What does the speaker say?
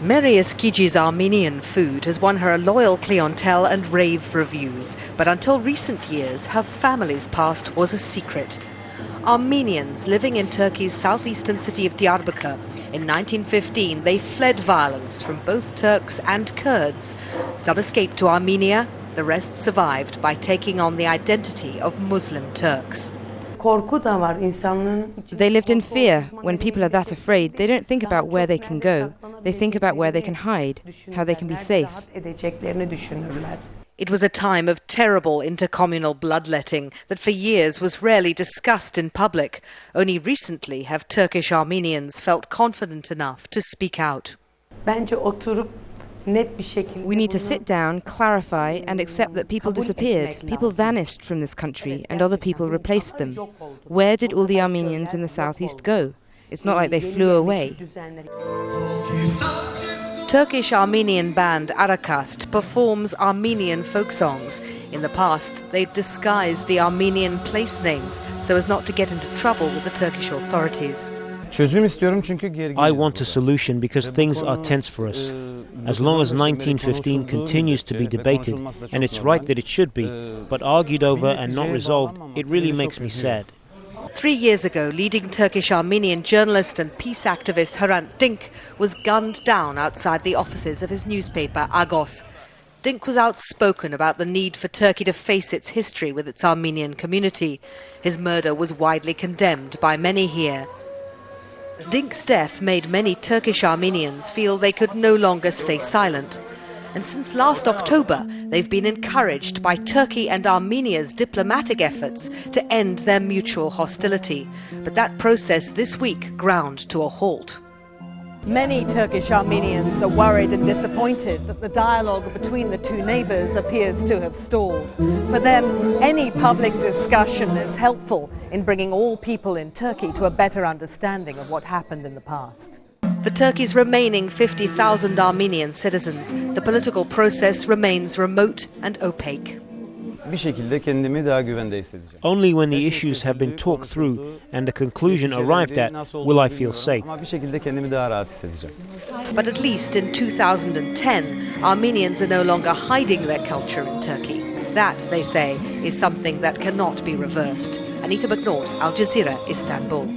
ESGICI's Armenian food has won her a loyal clientele and rave reviews, but until recent years, her family's past was a secret. Armenians living in Turkey's southeastern city of Diyarbakir. In 1915, they fled violence from both Turks and Kurds. Some escaped to Armenia, the rest survived by taking on the identity of Muslim Turks. They lived in fear. When people are that afraid, they don't think about where they can go. They think about where they can hide, how they can be safe. It was a time of terrible intercommunal bloodletting that for years was rarely discussed in public. Only recently have Turkish Armenians felt confident enough to speak out. We need to sit down, clarify and accept that people disappeared. People vanished from this country and other people replaced them. Where did all the Armenians in the southeast go? It's not like they flew away. Turkish Armenian band Arakast performs Armenian folk songs. In the past, they disguised the Armenian place names so as not to get into trouble with the Turkish authorities. I want a solution because things are tense for us. As long as 1915 continues to be debated, and it's right that it should be, but argued over and not resolved, it really makes me sad. 3 years ago, leading Turkish Armenian journalist and peace activist Hrant Dink was gunned down outside the offices of his newspaper Agos. Dink was outspoken about the need for Turkey to face its history with its Armenian community. His murder was widely condemned by many here. Dink's death made many Turkish Armenians feel they could no longer stay silent. And since last October, they've been encouraged by Turkey and Armenia's diplomatic efforts to end their mutual hostility. But that process this week ground to a halt. Many Turkish Armenians are worried and disappointed that the dialogue between the two neighbours appears to have stalled. For them, any public discussion is helpful in bringing all people in Turkey to a better understanding of what happened in the past. For Turkey's remaining 50,000 Armenian citizens, the political process remains remote and opaque. Only when the issues have been talked through and a conclusion arrived at will I feel safe. But at least in 2010, Armenians are no longer hiding their culture in Turkey. That, they say, is something that cannot be reversed. Anita McNaught, Al Jazeera, Istanbul.